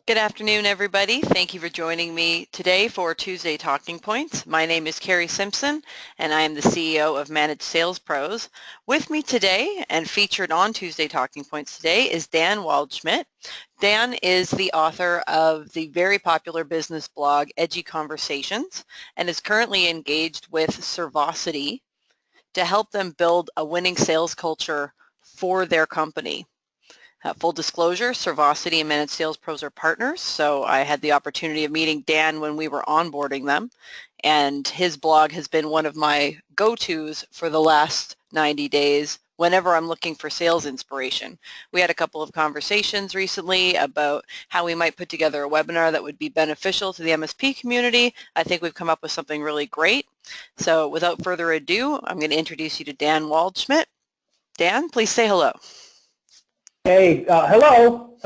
Good afternoon, everybody. Thank you for joining me today for Tuesday Talking Points. My name is Carrie Simpson, and I am the CEO of Managed Sales Pros. With me today and featured on Tuesday Talking Points today is Dan Waldschmidt. Dan is the author of the very popular business blog Edgy Conversations and is currently engaged with Servosity to help them build a winning sales culture for their company. Full disclosure, Servosity and Managed Sales Pros are partners, so I had the opportunity of meeting Dan when we were onboarding them, and his blog has been one of my go-tos for the last 90 days whenever I'm looking for sales inspiration. We had a couple of conversations recently about how we might put together a webinar that would be beneficial to the MSP community. I think we've come up with something really great. So without further ado, I'm going to introduce you to Dan Waldschmidt. Dan, please say hello. Hey, hello.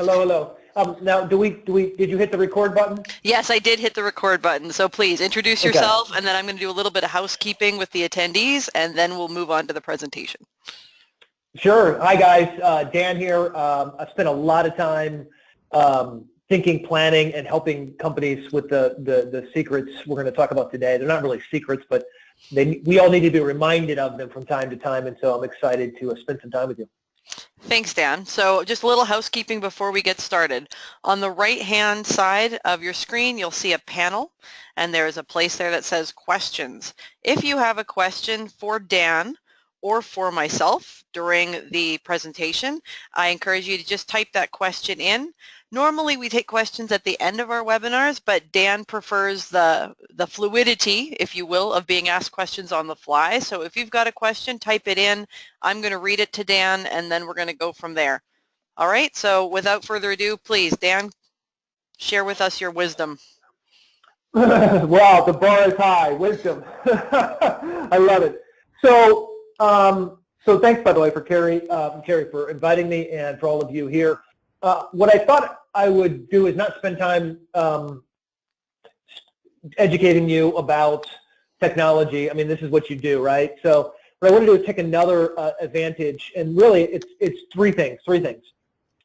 Now, did you hit the record button? Yes, I did hit the record button. So please introduce yourself, and then I'm going to do a little bit of housekeeping with the attendees, and then we'll move on to the presentation. Sure. Hi, guys. Dan here. I've spent a lot of time thinking, planning, and helping companies with the secrets we're going to talk about today. They're not really secrets, but we all need to be reminded of them from time to time, and so I'm excited to spend some time with you. Thanks, Dan. So just a little housekeeping before we get started. On the right-hand side of your screen, you'll see a panel, and there is a place there that says questions. If you have a question for Dan or for myself during the presentation, I encourage you to just type that question in. Normally, we take questions at the end of our webinars, but Dan prefers the fluidity, if you will, of being asked questions on the fly. So if you've got a question, type it in. I'm going to read it to Dan, and then we're going to go from there. All right, so without further ado, please, Dan, share with us your wisdom. Wow, the bar is high. Wisdom. I love it. So thanks, by the way, for Carrie for inviting me, and for all of you here. What I thought I would do is not spend time educating you about technology. I mean, this is what you do, right? So what I want to do is take another advantage, and really it's three things.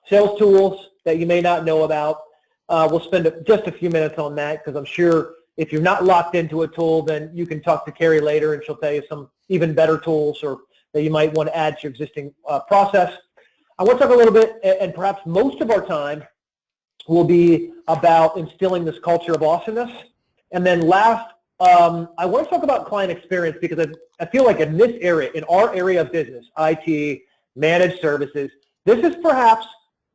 Sales tools that you may not know about. We'll spend just a few minutes on that, because I'm sure if you're not locked into a tool, then you can talk to Carrie later, and she'll tell you some even better tools or that you might want to add to your existing process. I want to talk a little bit, and perhaps most of our time will be about instilling this culture of awesomeness. And then last, I want to talk about client experience, because I feel like in this area, in our area of business, IT, managed services, this is perhaps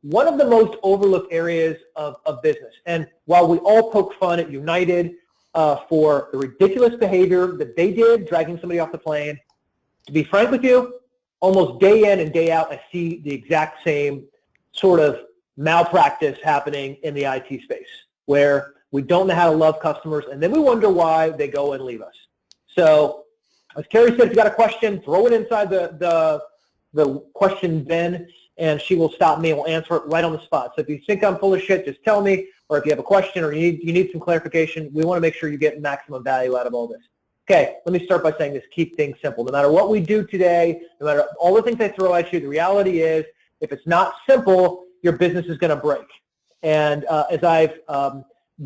one of the most overlooked areas of business. And while we all poke fun at United for the ridiculous behavior that they did, dragging somebody off the plane, to be frank with you, almost day in and day out, I see the exact same sort of malpractice happening in the IT space, where we don't know how to love customers, and then we wonder why they go and leave us. So, as Carrie said, if you got a question, throw it inside the question bin, and she will stop me and will answer it right on the spot. So if you think I'm full of shit, just tell me, or if you have a question or you need some clarification, we want to make sure you get maximum value out of all this. Okay, let me start by saying this: keep things simple. No matter what we do today, no matter all the things I throw at you, the reality is, if it's not simple, your business is going to break. And as I've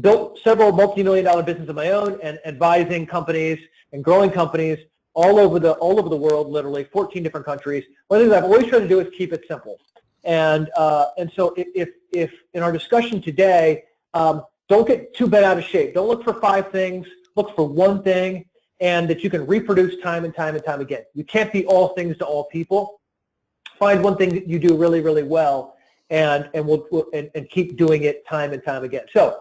built several multi-million-dollar businesses of my own, and advising companies and growing companies all over the world, literally 14 different countries, one of the things I've always tried to do is keep it simple. And so if in our discussion today, don't get too bent out of shape. Don't look for 5 things. Look for one thing, and that you can reproduce time and time and time again. You can't be all things to all people. Find one thing that you do really, really well, and keep doing it time and time again. So,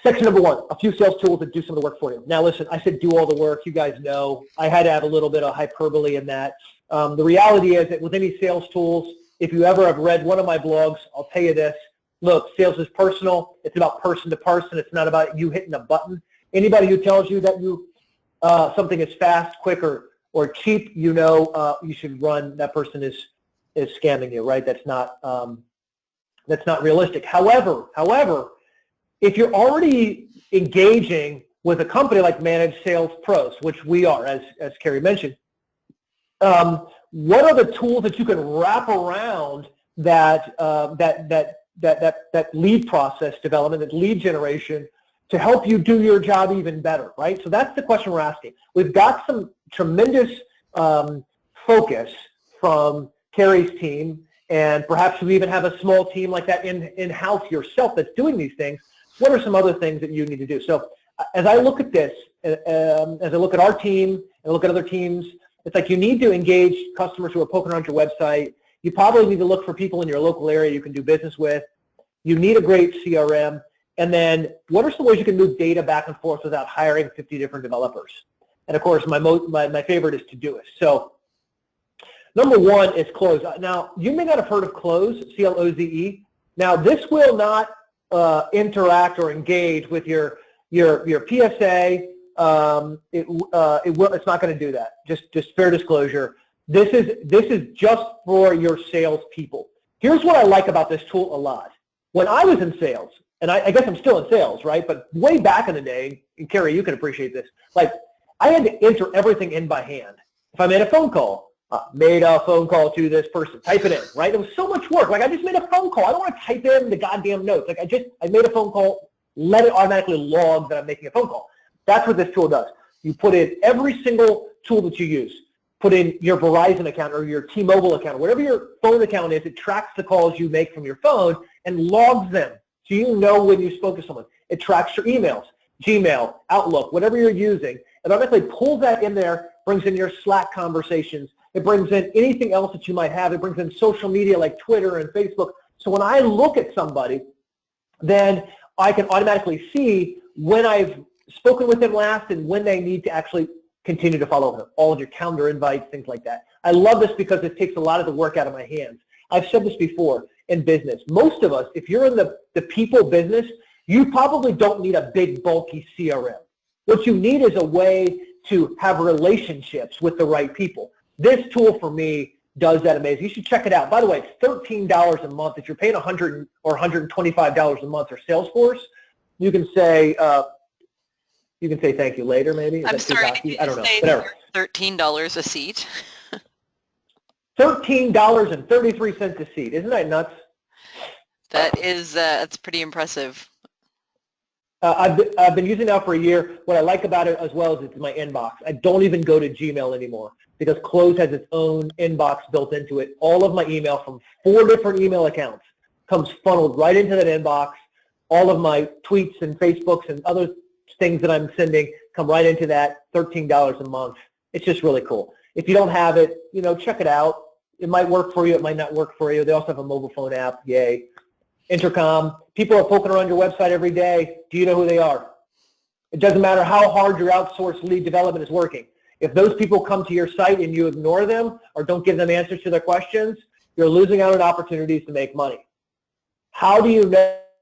section number 1, a few sales tools that do some of the work for you. Now listen, I said do all the work. You guys know I had to add a little bit of hyperbole in that. The reality is that with any sales tools, if you ever have read one of my blogs, I'll tell you this: look, sales is personal. It's about person to person. It's not about you hitting a button. Anybody who tells you that something is fast, quick, or cheap, you should run. That person is scamming you, right? That's not realistic. However, if you're already engaging with a company like Managed Sales Pros, which we are, as Carrie mentioned, what are the tools that you can wrap around that that lead process development, that lead generation, to help you do your job even better, right? So that's the question we're asking. We've got some tremendous focus from Carrie's team, and perhaps you even have a small team like that in-house yourself that's doing these things. What are some other things that you need to do? So as I look at this, as I look at our team and I look at other teams, it's like you need to engage customers who are poking around your website. You probably need to look for people in your local area you can do business with. You need a great CRM. And then what are some ways you can move data back and forth without hiring 50 different developers? And of course, my favorite is Todoist. So number one is Close. Now, you may not have heard of Close, C-L-O-Z-E. Now, this will not interact or engage with your PSA. It's not going to do that. Just fair disclosure. This is just for your sales people. Here's what I like about this tool a lot. When I was in sales, and I guess I'm still in sales, right? But way back in the day, and Carrie, you can appreciate this, like I had to enter everything in by hand. If I made a phone call, made a phone call to this person, type it in, right? It was so much work. Like I just made a phone call. I don't want to type in the goddamn notes. Like I made a phone call, let it automatically log that I'm making a phone call. That's what this tool does. You put in every single tool that you use. Put in your Verizon account or your T-Mobile account, whatever your phone account is, it tracks the calls you make from your phone and logs them. So you know when you spoke to someone. It tracks your emails, Gmail, Outlook, whatever you're using. It automatically pulls that in there, brings in your Slack conversations. It brings in anything else that you might have. It brings in social media like Twitter and Facebook. So when I look at somebody, then I can automatically see when I've spoken with them last and when they need to actually continue to follow them. All of your calendar invites, things like that. I love this because it takes a lot of the work out of my hands. I've said this before in business. Most of us, if you're in the people business, you probably don't need a big, bulky CRM. What you need is a way to have relationships with the right people. This tool for me does that amazing. You should check it out. By the way, it's $13 a month. If you're paying $100 or $125 a month for Salesforce, you can say thank you later, maybe. Is I'm that sorry, too did I you don't know. say Whatever. $13 a seat? $13.33 a seat. Isn't that nuts? That's pretty impressive. I've been using that for a year. What I like about it as well is it's in my inbox. I don't even go to Gmail anymore because Close has its own inbox built into it. All of my email from 4 different email accounts comes funneled right into that inbox. All of my tweets and Facebooks and other things that I'm sending come right into that. $13 a month. It's just really cool. If you don't have it, check it out. It might work for you. It might not work for you. They also have a mobile phone app. Yay. Intercom. People are poking around your website every day. Do you know who they are? It doesn't matter how hard your outsourced lead development is working. If those people come to your site and you ignore them or don't give them answers to their questions, you're losing out on opportunities to make money. How do you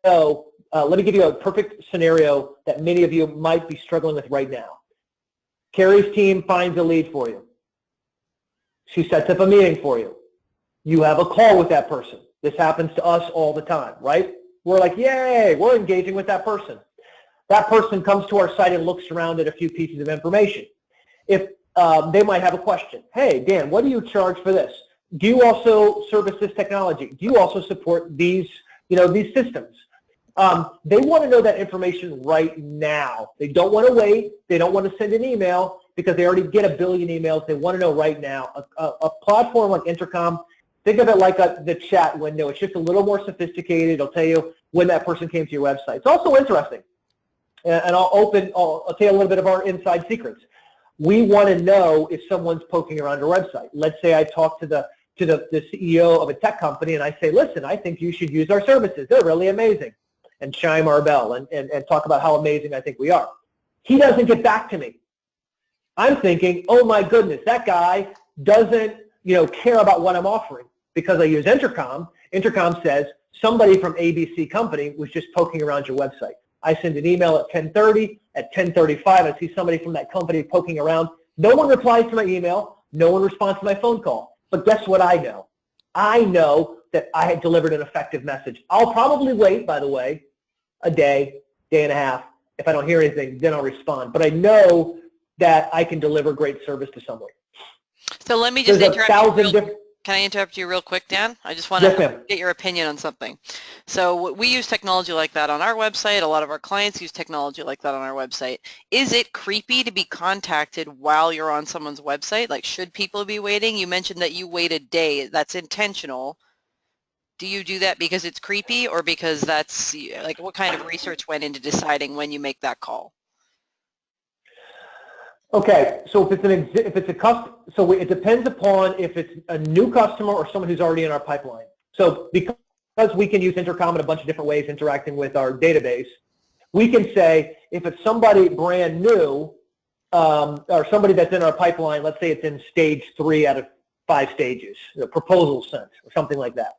know? Let me give you a perfect scenario that many of you might be struggling with right now. Carrie's team finds a lead for you. She sets up a meeting for you. You have a call with that person. This happens to us all the time, right? We're like, yay, we're engaging with that person. That person comes to our site and looks around at a few pieces of information. If they might have a question. Hey, Dan, what do you charge for this? Do you also service this technology? Do you also support these systems? They want to know that information right now. They don't want to wait. They don't want to send an email because they already get a billion emails. They want to know right now. A platform like Intercom, think of it like the chat window. It's just a little more sophisticated. It'll tell you when that person came to your website. It's also interesting. And I'll tell you a little bit of our inside secrets. We want to know if someone's poking around your website. Let's say I talk to the CEO of a tech company and I say, listen, I think you should use our services. They're really amazing. And chime our bell and talk about how amazing I think we are. He doesn't get back to me. I'm thinking, oh my goodness, that guy doesn't care about what I'm offering because I use Intercom. Intercom says somebody from ABC company was just poking around your website. I send an email at 10:30. At 10:35, I see somebody from that company poking around. No one replies to my email. No one responds to my phone call. But guess what I know? I know that I had delivered an effective message. I'll probably wait, by the way, a day and a half. If I don't hear anything, then I'll respond. But I know that I can deliver great service to someone. So let me just There's interrupt you Can I interrupt you real quick, Dan? I just want Yes, to ma'am. get your opinion on something. So we use technology like that on our website. A lot of our clients use technology like that on our website. Is it creepy to be contacted while you're on someone's website? Like, should people be waiting? You mentioned that you wait a day. That's intentional. Do you do that because it's creepy, or because that's, like, what kind of research went into deciding when you make that call? Okay, so it depends upon if it's a new customer or someone who's already in our pipeline. So because we can use intercom in a bunch of different ways interacting with our database, we can say if it's somebody brand new or somebody that's in our pipeline, let's say it's in stage 3 out of 5 stages, proposal sent or something like that.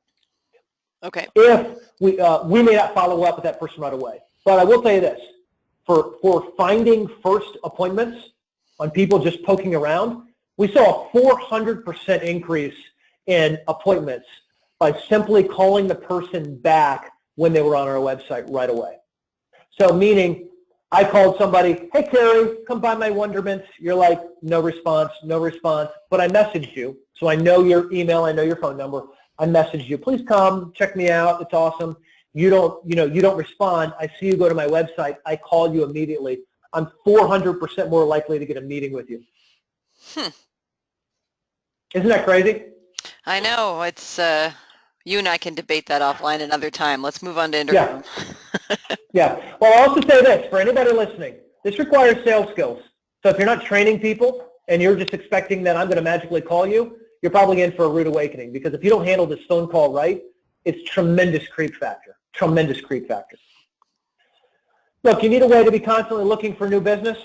Okay. If we may not follow up with that person right away, but I will tell you this: for finding first appointments on people just poking around, we saw a 400% increase in appointments by simply calling the person back when they were on our website right away. So meaning, I called somebody, hey Carrie, come by my wonderments. You're like, no response, no response. But I messaged you, so I know your email, I know your phone number. I messaged you, please come, check me out, it's awesome. You don't respond. I see you go to my website. I call you immediately. I'm 400% more likely to get a meeting with you. Isn't that crazy? I know. It's you and I can debate that offline another time. Let's move on to intercom. Yeah. Well, I'll also say this for anybody listening: this requires sales skills. So if you're not training people and you're just expecting that I'm going to magically call you, you're probably in for a rude awakening, because if you don't handle this phone call right, it's tremendous creep factor. Tremendous creep factor. Look, you need a way to be constantly looking for new business.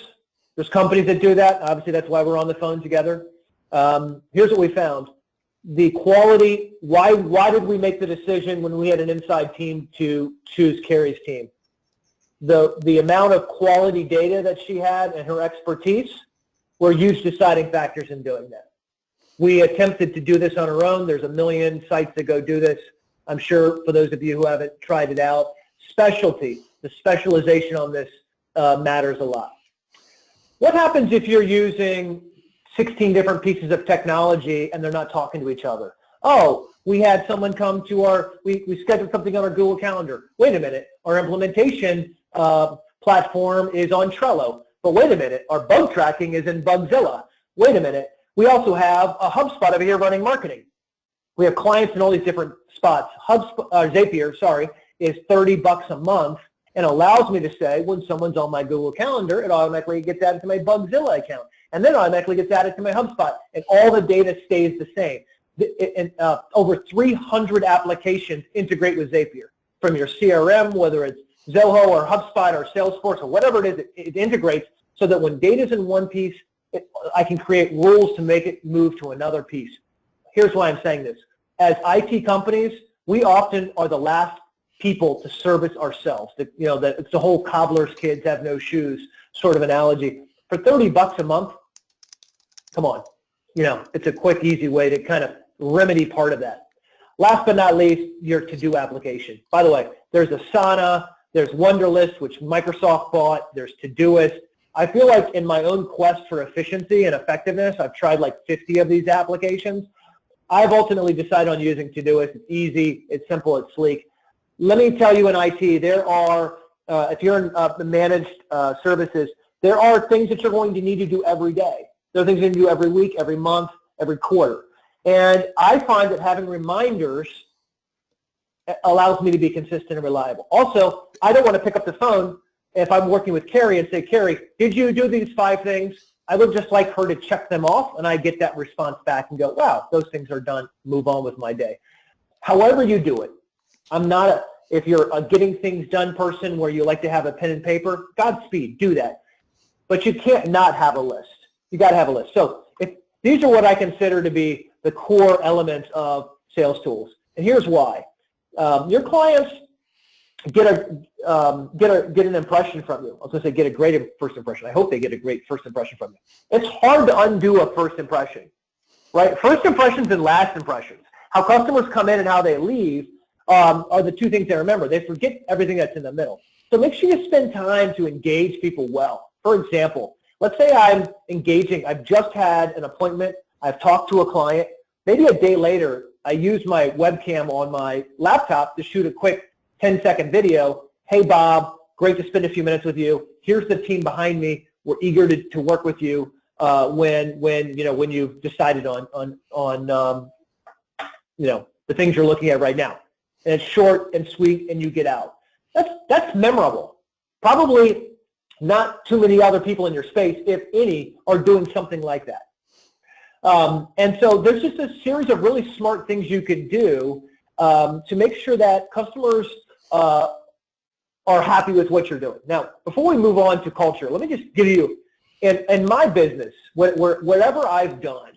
There's companies that do that. Obviously, that's why we're on the phone together. Here's what we found. The quality, why did we make the decision when we had an inside team to choose Carrie's team? The amount of quality data that she had and her expertise were huge deciding factors in doing that. We attempted to do this on our own. There's a million sites that go do this. I'm sure for those of you who haven't tried it out, specialty, the specialization on this matters a lot. What happens if you're using 16 different pieces of technology and they're not talking to each other? Oh, we had someone come to we scheduled something on our Google Calendar. Wait a minute, our implementation platform is on Trello. But wait a minute, our bug tracking is in Bugzilla. Wait a minute, we also have a HubSpot over here running marketing. We have clients in all these different spots. Zapier, is $30 a month and allows me to say when someone's on my Google Calendar, it automatically gets added to my Bugzilla account, and then automatically gets added to my HubSpot, and all the data stays the same. Over 300 applications integrate with Zapier, from your CRM, whether it's Zoho or HubSpot or Salesforce or whatever it is, it integrates so that when data's in one piece, I can create rules to make it move to another piece. Here's why I'm saying this. As IT companies, we often are the last people to service ourselves. It's the whole cobbler's kids have no shoes sort of analogy. For $30 a month, come on. It's a quick, easy way to kind of remedy part of that. Last but not least, your to-do application. By the way, there's Asana, there's Wunderlist, which Microsoft bought, there's Todoist. I feel like in my own quest for efficiency and effectiveness, I've tried like 50 of these applications. I've ultimately decided on using Todoist. It's easy, it's simple, it's sleek. Let me tell you in IT, there are, if you're in the managed services, there are things that you're going to need to do every day. There are things you can do every week, every month, every quarter. And I find that having reminders allows me to be consistent and reliable. Also, I don't want to pick up the phone if I'm working with Carrie and say, Carrie, did you do these 5 things? I would just like her to check them off, and I get that response back and go, wow, those things are done, move on with my day. However you do it, if you're a getting things done person where you like to have a pen and paper, Godspeed, do that. But you can't not have a list. You got to have a list. So these are what I consider to be the core elements of sales tools. And here's why. Your clients get an impression from you. I was going to say get a great first impression. I hope they get a great first impression from you. It's hard to undo a first impression, right? First impressions and last impressions. How customers come in and how they leave are the 2 things they remember. They forget everything that's in the middle. So make sure you spend time to engage people well. For example, let's say I'm engaging. I've just had an appointment. I've talked to a client. Maybe a day later, I use my webcam on my laptop to shoot a quick 10-second video. Hey, Bob, great to spend a few minutes with you. Here's the team behind me. We're eager to work with you when you've decided on the things you're looking at right now. And it's short and sweet, and you get out. That's memorable. Probably not too many other people in your space, if any, are doing something like that. And so there's just a series of really smart things you could do to make sure that customers are happy with what you're doing. Now, before we move on to culture, let me just give you, in my business, whatever I've done,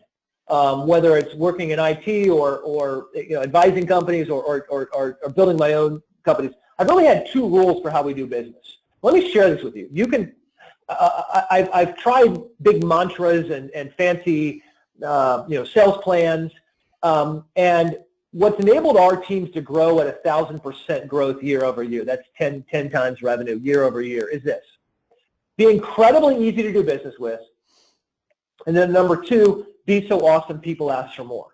whether it's working in IT or advising companies or building my own companies, I've really had two rules for how we do business. Let me share this with you. You can, I've tried big mantras and fancy, sales plans, and what's enabled our teams to grow at 1,000% growth year over year, that's 10 times revenue year over year, is this. Be incredibly easy to do business with, and then number two, be so awesome people ask for more.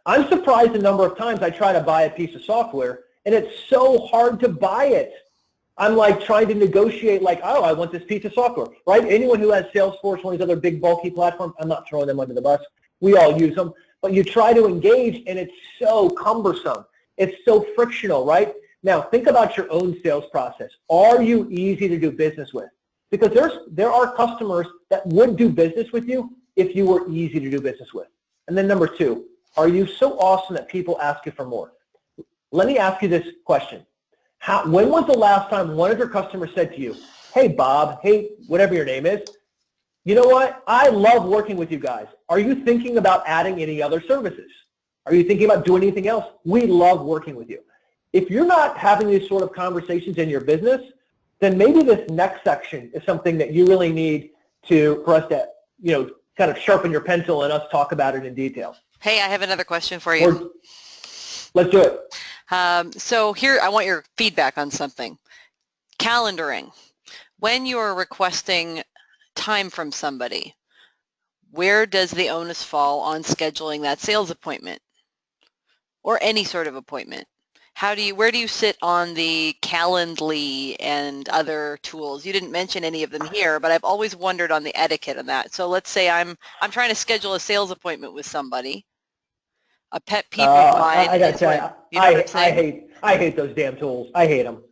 I'm surprised the number of times I try to buy a piece of software, and it's so hard to buy it. I'm like trying to negotiate, like, oh, I want this piece of software, right? Anyone who has Salesforce, one of these other big bulky platforms, I'm not throwing them under the bus. We all use them. But you try to engage, and it's so cumbersome. It's so frictional, right? Now, think about your own sales process. Are you easy to do business with? Because there are customers that would do business with you if you were easy to do business with. And then number two, are you so awesome that people ask you for more? Let me ask you this question. When was the last time one of your customers said to you, hey, Bob, hey, whatever your name is, you know what? I love working with you guys. Are you thinking about adding any other services? Are you thinking about doing anything else? We love working with you. If you're not having these sort of conversations in your business, then maybe this next section is something that you really need for us to, kind of sharpen your pencil and us talk about it in detail. Hey, I have another question for you. Let's do it. So here, I want your feedback on something. Calendaring. When you're requesting time from somebody, where does the onus fall on scheduling that sales appointment or any sort of appointment? Where do you sit on the Calendly and other tools? You didn't mention any of them here, but I've always wondered on the etiquette of that. So let's say I'm trying to schedule a sales appointment with somebody. A pet peeve of mine. I gotta tell you, I hate those damn tools. I hate them.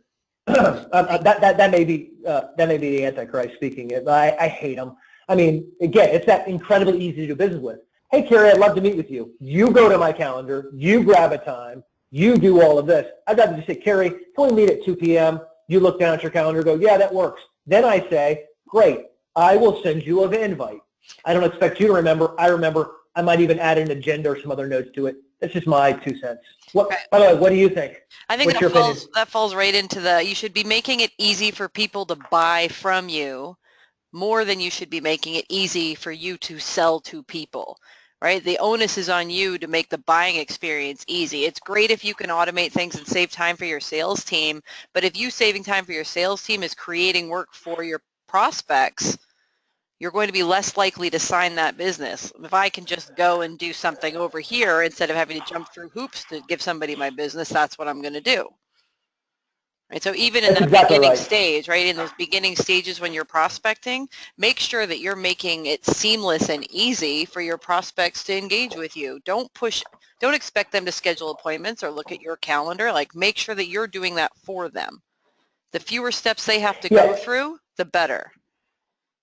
that may be the Antichrist speaking. I hate them. I mean, again, it's that incredibly easy to do business with. Hey, Carrie, I'd love to meet with you. You go to my calendar. You grab a time. You do all of this. I'd rather just say, Carrie, can we meet at 2 p.m.? You look down at your calendar, go, yeah, that works. Then I say, great. I will send you an invite. I don't expect you to remember. I remember. I might even add an agenda or some other notes to it. That's just my 2 cents. By the way, what do you think? I think that falls right into you should be making it easy for people to buy from you more than you should be making it easy for you to sell to people, right? The onus is on you to make the buying experience easy. It's great if you can automate things and save time for your sales team, but if you saving time for your sales team is creating work for your prospects, you're going to be less likely to sign that business. If I can just go and do something over here instead of having to jump through hoops to give somebody my business, that's what I'm going to do. Right? So even in that beginning stage, right, in those beginning stages when you're prospecting, make sure that you're making it seamless and easy for your prospects to engage with you. Don't expect them to schedule appointments or look at your calendar. Like, make sure that you're doing that for them. The fewer steps they have to go through, the better.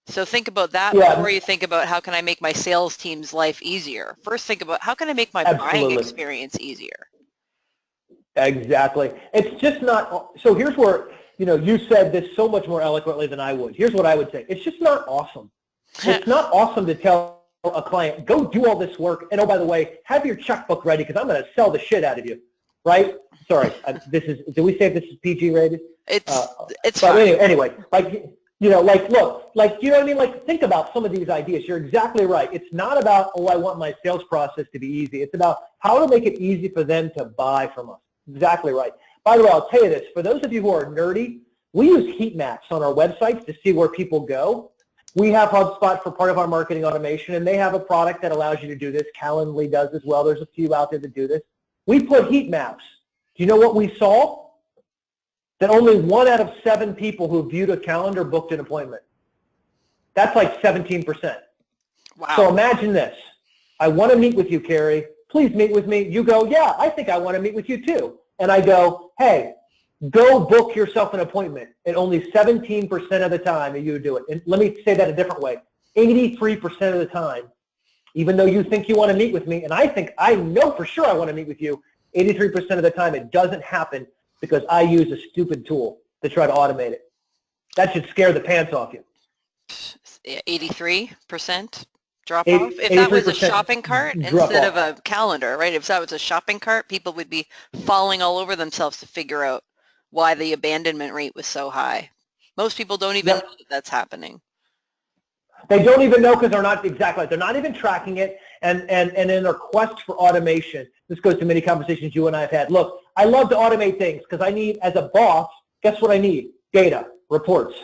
So think about that before you think about how can I make my sales team's life easier. First, think about how can I make my buying experience easier. Exactly. It's just not, so here's where, you said this so much more eloquently than I would. Here's what I would say. It's just not awesome. It's not awesome to tell a client, go do all this work, and oh, by the way, have your checkbook ready because I'm going to sell the shit out of you, right? Sorry, did we say if this is PG rated? It's fine. Anyway, look, you know what I mean? Like, think about some of these ideas. You're exactly right. It's not about, oh, I want my sales process to be easy. It's about how to make it easy for them to buy from us. Exactly right. By the way, I'll tell you this. For those of you who are nerdy, we use heat maps on our websites to see where people go. We have HubSpot for part of our marketing automation, and they have a product that allows you to do this. Calendly does as well. There's a few out there that do this. We put heat maps. Do you know what we saw? That only 1 out of 7 people who viewed a calendar booked an appointment. That's like 17%. Wow. So imagine this. I want to meet with you, Carrie. Please meet with me. You go, yeah, I think I want to meet with you too. And I go, hey, go book yourself an appointment. And only 17% of the time you do it. And let me say that a different way. 83% of the time, even though you think you want to meet with me, and I know for sure I want to meet with you, 83% of the time it doesn't happen because I use a stupid tool to try to automate it. That should scare the pants off you. 83% drop off? If that was a shopping cart instead of a calendar, right? If that was a shopping cart, people would be falling all over themselves to figure out why the abandonment rate was so high. Most people don't even know that that's happening. They don't even know because they're not exactly. They're not even tracking it, and in their quest for automation, this goes to many conversations you and I have had. Look, I love to automate things because I need, as a boss, guess what I need? Data, reports.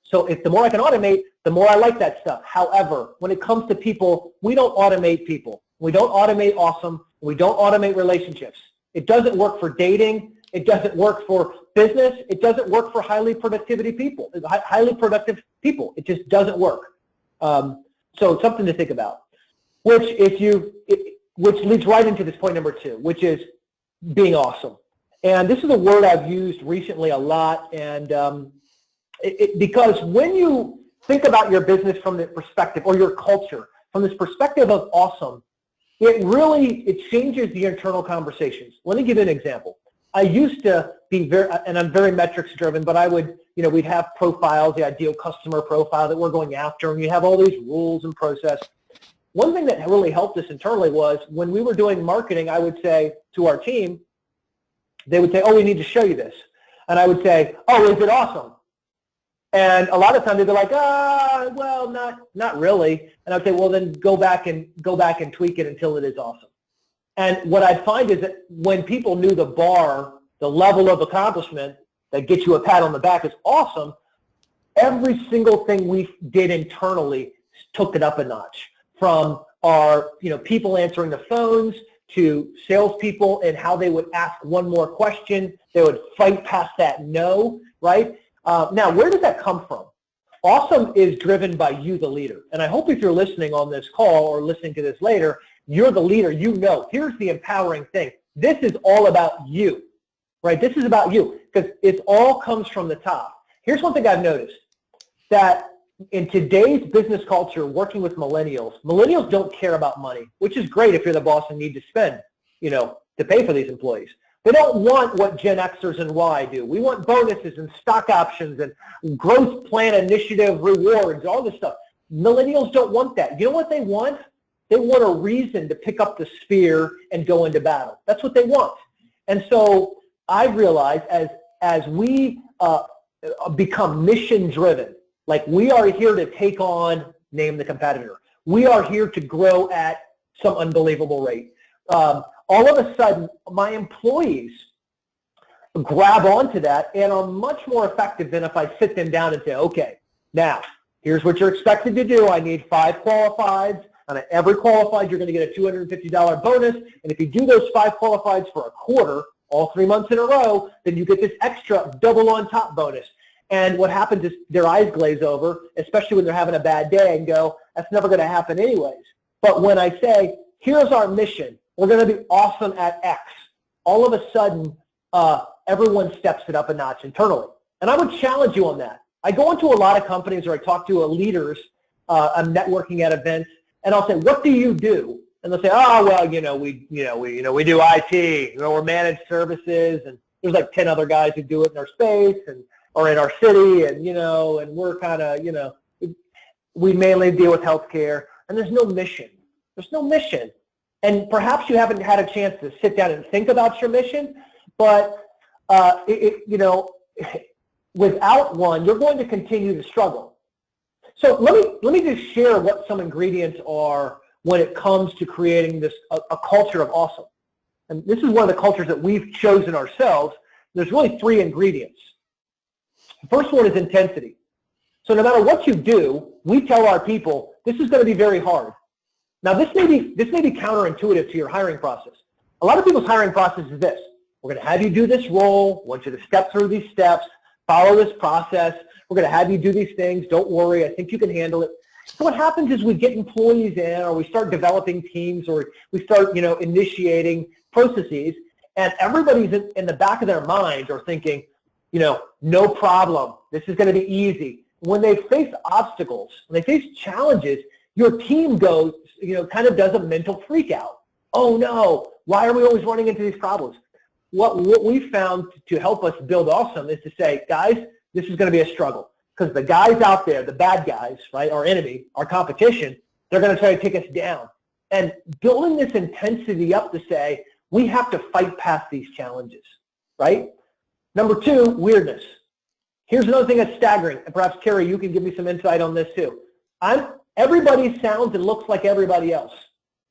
So if the more I can automate, the more I like that stuff. However, when it comes to people, we don't automate people. We don't automate awesome. We don't automate relationships. It doesn't work for dating. It doesn't work for business. It doesn't work for highly productive people. It just doesn't work. So it's something to think about. Which leads right into this point number 2, which is being awesome. And this is a word I've used recently a lot, and because when you think about your business from the perspective, or your culture, from this perspective of awesome, it changes the internal conversations. Let me give you an example. I used to be and I'm very metrics driven, but I would, we'd have profiles, the ideal customer profile that we're going after, and you have all these rules and process. One thing that really helped us internally was when we were doing marketing, I would say to our team, they would say, oh, we need to show you this. And I would say, oh, is it awesome? And a lot of times they'd be like, well, not really. And I'd say, well, then go back and tweak it until it is awesome. And what I'd find is that when people knew the bar, the level of accomplishment that gets you a pat on the back is awesome, every single thing we did internally took it up a notch. From our people answering the phones to salespeople and how they would ask one more question. They would fight past that no, right? Now, where does that come from? Awesome is driven by you, the leader. And I hope if you're listening on this call or listening to this later, you're the leader. Here's the empowering thing. This is all about you, right? This is about you because it all comes from the top. Here's one thing I've noticed, that in today's business culture, working with millennials don't care about money, which is great if you're the boss and need to spend, to pay for these employees. They don't want what Gen Xers and Y do. We want bonuses and stock options and growth plan initiative rewards, all this stuff. Millennials don't want that. You know what they want? They want a reason to pick up the spear and go into battle. That's what they want. And so I realize as we become mission driven, like we are here to take on, name the competitor. We are here to grow at some unbelievable rate. All of a sudden, my employees grab onto that and are much more effective than if I sit them down and say, okay, now, here's what you're expected to do. I need 5 qualifieds. On every qualified, you're going to get a $250 bonus. And if you do those 5 qualifieds for a quarter, all 3 months in a row, then you get this extra double on top bonus. And what happens is their eyes glaze over, especially when they're having a bad day, and go, that's never going to happen anyways. But when I say, here's our mission, we're going to be awesome at X, all of a sudden, everyone steps it up a notch internally. And I would challenge you on that. I go into a lot of companies or I talk to leaders, I'm networking at events, and I'll say, what do you do? And they'll say, oh, well, we do IT, we're managed services, and there's like 10 other guys who do it in our space or in our city, and we're kind of, we mainly deal with healthcare, and there's no mission. There's no mission. And perhaps you haven't had a chance to sit down and think about your mission, but without one, you're going to continue to struggle. So let me just share what some ingredients are when it comes to creating this a culture of awesome. And this is one of the cultures that we've chosen ourselves. There's really 3 ingredients. The first one is intensity. So no matter what you do, we tell our people, this is going to be very hard. Now, this may be counterintuitive to your hiring process. A lot of people's hiring process is this. We're going to have you do this role. I want you to step through these steps, follow this process. We're going to have you do these things. Don't worry. I think you can handle it. So what happens is we get employees in, or we start developing teams, or we start, initiating processes, and everybody's in the back of their minds are thinking, no problem. This is going to be easy. When they face obstacles, when they face challenges, your team goes, kind of does a mental freak out. Oh no, why are we always running into these problems? What we found to help us build awesome is to say, guys, this is going to be a struggle, because the guys out there, the bad guys, right, our enemy, our competition, they're going to try to take us down. And building this intensity up to say, we have to fight past these challenges, right? Number two, weirdness. Here's another thing that's staggering, and perhaps, Carrie, you can give me some insight on this too. Everybody sounds and looks like everybody else.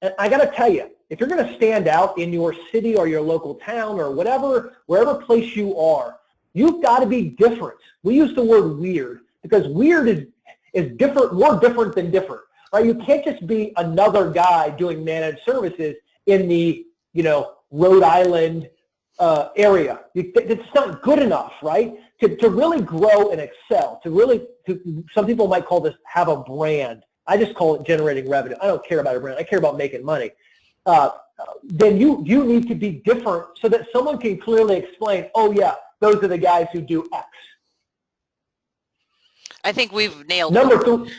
And I got to tell you, if you're going to stand out in your city or your local town or wherever place you are, you've got to be different. We use the word weird because weird is different, more different than different, right? You can't just be another guy doing managed services in the, Rhode Island area. It's not good enough, right? To really grow and excel, some people might call this have a brand. I just call it generating revenue. I don't care about a brand. I care about making money. Then you need to be different so that someone can clearly explain, oh yeah, those are the guys who do X. I think we've nailed Number it. three,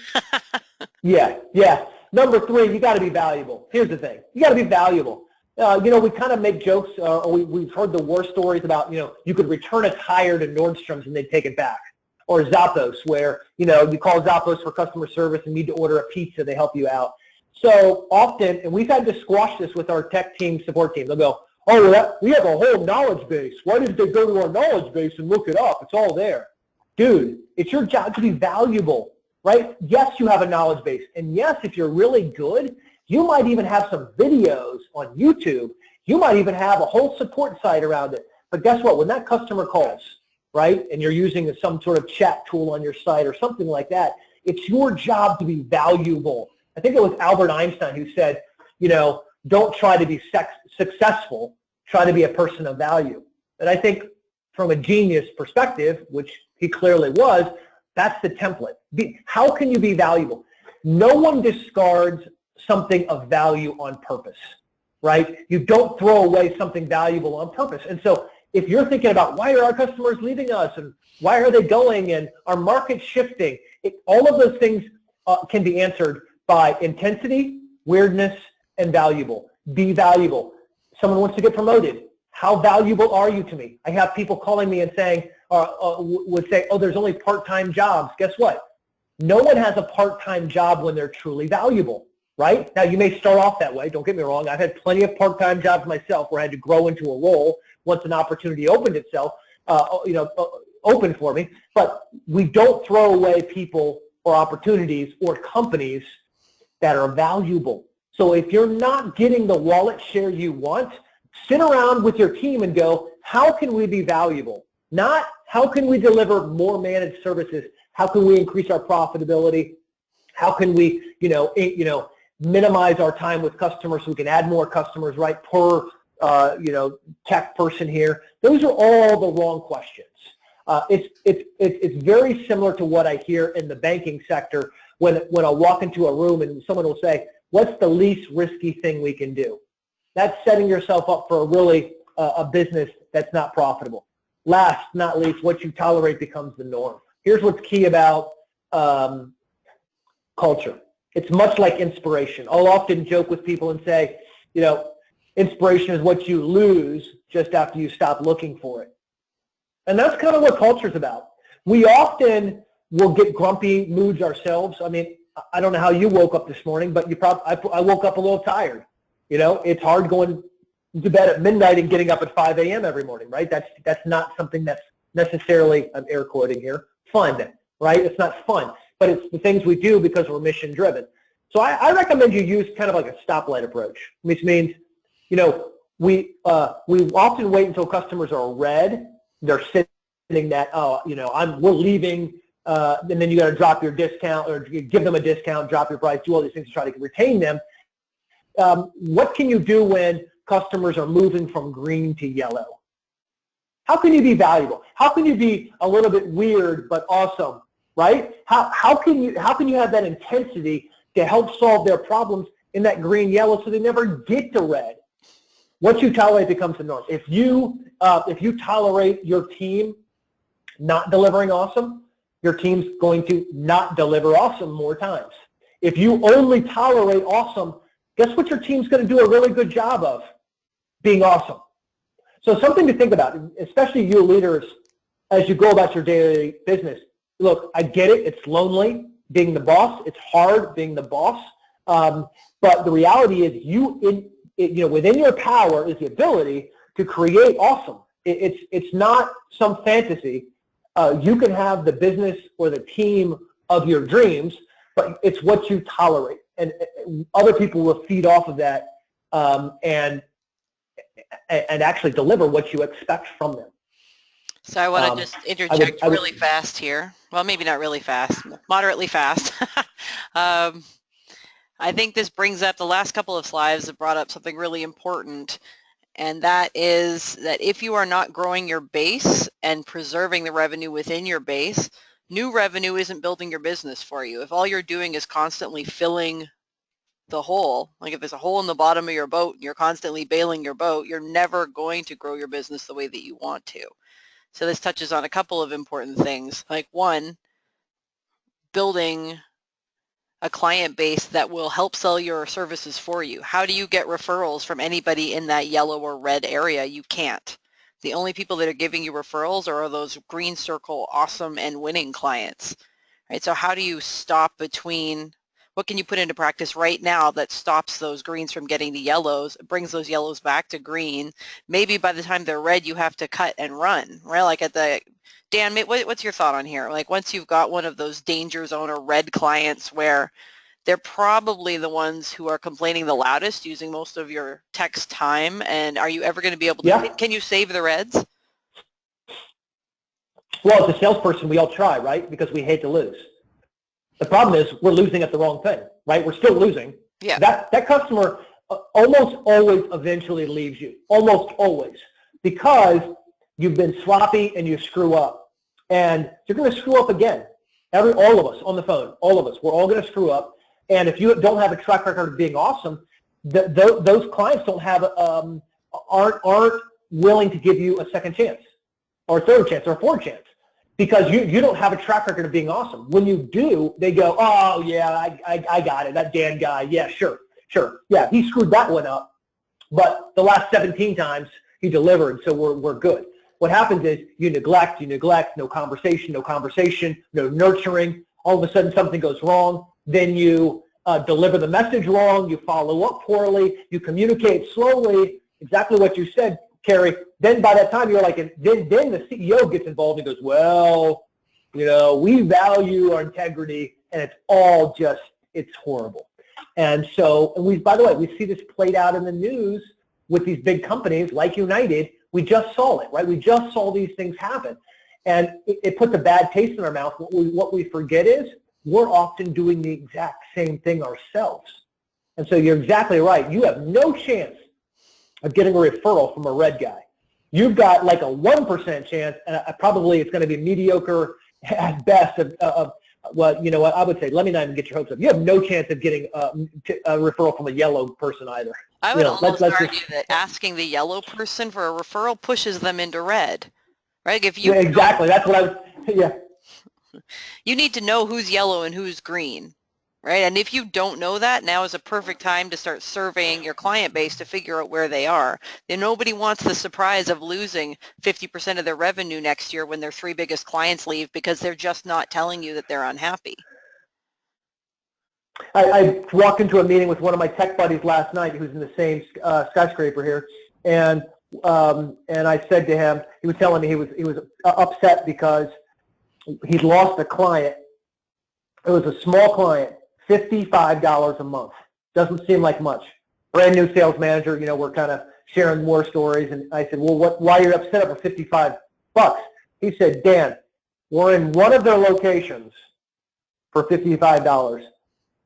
yeah. Number three, you got to be valuable. Here's the thing. You got to be valuable. We kind of make jokes, or we've heard the war stories about, you could return a tire to Nordstrom's and they'd take it back. Or Zappos, where, you call Zappos for customer service and need to order a pizza, they help you out. So often, and we've had to squash this with our tech team, support team, they'll go, oh, well, we have a whole knowledge base. Why didn't they go to our knowledge base and look it up? It's all there. Dude, it's your job to be valuable, right? Yes, you have a knowledge base. And yes, if you're really good, you might even have some videos on YouTube. You might even have a whole support site around it. But guess what? When that customer calls, right, and you're using some sort of chat tool on your site or something like that, it's your job to be valuable. I think it was Albert Einstein who said, don't try to be successful, try to be a person of value. And I think from a genius perspective, which he clearly was, that's the template. How can you be valuable? No one discards something of value on purpose, right? You don't throw away something valuable on purpose. And so if you're thinking about why are our customers leaving us and why are they going and our market's shifting, all of those things can be answered by intensity, weirdness, and valuable. Be valuable. Someone wants to get promoted. How valuable are you to me? I have people calling me and saying, would say, oh, there's only part-time jobs. Guess what? No one has a part-time job when they're truly valuable, right? Now, you may start off that way. Don't get me wrong. I've had plenty of part-time jobs myself where I had to grow into a role once an opportunity opened itself, open for me. But we don't throw away people or opportunities or companies that are valuable. So if you're not getting the wallet share you want, sit around with your team and go, how can we be valuable? Not how can we deliver more managed services? How can we increase our profitability? How can we, minimize our time with customers so we can add more customers, right, per, tech person here? Those are all the wrong questions. It's very similar to what I hear in the banking sector when I walk into a room and someone will say, what's the least risky thing we can do? That's setting yourself up for a business that's not profitable. Last, not least, what you tolerate becomes the norm. Here's what's key about culture. It's much like inspiration. I'll often joke with people and say, inspiration is what you lose just after you stop looking for it. And that's kind of what culture is about. We often will get grumpy moods ourselves. I mean, I don't know how you woke up this morning, but I woke up a little tired. It's hard going to bed at midnight and getting up at 5 a.m. every morning, right? That's not something that's necessarily, I'm air quoting here, fun, right? It's not fun, but it's the things we do because we're mission driven. So I recommend you use kind of like a stoplight approach, which means, we often wait until customers are red. They're sitting that, we're leaving, and then you got to drop your discount or give them a discount, drop your price, do all these things to try to retain them. What can you do when customers are moving from green to yellow? How can you be valuable? How can you be a little bit weird but awesome, right? How can you have that intensity to help solve their problems in that green yellow so they never get to red? What you tolerate becomes the norm. If you tolerate your team not delivering awesome, your team's going to not deliver awesome more times. If you only tolerate awesome, guess what your team's going to do a really good job of? Being awesome. So something to think about, especially you leaders, as you go about your daily business. Look, I get it. It's lonely being the boss. It's hard being the boss. But the reality is within your power is the ability to create awesome. It's not some fantasy. You can have the business or the team of your dreams, but it's what you tolerate. And other people will feed off of that and actually deliver what you expect from them. So I want to just interject really fast here. Well, maybe not really fast, moderately fast. I think this brings up, the last couple of slides have brought up something really important, and that is that if you are not growing your base and preserving the revenue within your base, new revenue isn't building your business for you. If all you're doing is constantly filling the hole, like if there's a hole in the bottom of your boat and you're constantly bailing your boat, you're never going to grow your business the way that you want to. So this touches on a couple of important things, like one, building a client base that will help sell your services for you. How do you get referrals from anybody in that yellow or red area? You can't. The only people that are giving you referrals are those green circle awesome and winning clients, right? So how do you stop between, what can you put into practice right now that stops those greens from getting to yellows, brings those yellows back to green? Maybe by the time they're red, you have to cut and run, right? Like Dan, what's your thought on here? Like once you've got one of those danger zone or red clients where they're probably the ones who are complaining the loudest, using most of your text time, and are you ever going to be able to, can you save the reds? Well, as a salesperson, we all try, right? Because we hate to lose. The problem is we're losing at the wrong thing, right? We're still losing. Yeah. That customer almost always eventually leaves you, almost always, because you've been sloppy and you screw up. And you're going to screw up again. All of us on the phone, all of us, we're all going to screw up. And if you don't have a track record of being awesome, those clients don't have, aren't willing to give you a second chance or a third chance or a fourth chance because you don't have a track record of being awesome. When you do, they go, oh, yeah, I got it, that Dan guy, yeah, sure. Yeah, he screwed that one up, but the last 17 times he delivered, so we're good. What happens is you neglect, no conversation, no nurturing. All of a sudden something goes wrong. Then you deliver the message wrong. You follow up poorly. You communicate slowly. Exactly what you said, Carrie. Then by that time you're like, then the CEO gets involved and goes, well, we value our integrity, and it's all just, it's horrible. And so, by the way, we see this played out in the news with these big companies like United. We just saw it, right? We just saw these things happen. And it puts a bad taste in our mouth. What we forget is we're often doing the exact same thing ourselves. And so you're exactly right. You have no chance of getting a referral from a red guy. You've got like a 1% chance, and probably it's going to be mediocre at best well, you know what, I would say, let me not even get your hopes up. You have no chance of getting a referral from a yellow person either. I would almost argue that asking the yellow person for a referral pushes them into red, right? If you exactly, that's what I was, yeah. You need to know who's yellow and who's green, right? And if you don't know that, now is a perfect time to start surveying your client base to figure out where they are. Then nobody wants the surprise of losing 50% of their revenue next year when their 3 biggest clients leave because they're just not telling you that they're unhappy. I walked into a meeting with one of my tech buddies last night who's in the same skyscraper here, and I said to him, he was telling me he was upset because he'd lost a client. It was a small client, $55 a month. Doesn't seem like much. Brand new sales manager, we're kind of sharing war stories, and I said, well, why are you upset over $55? He said, Dan, We're in one of their locations for $55.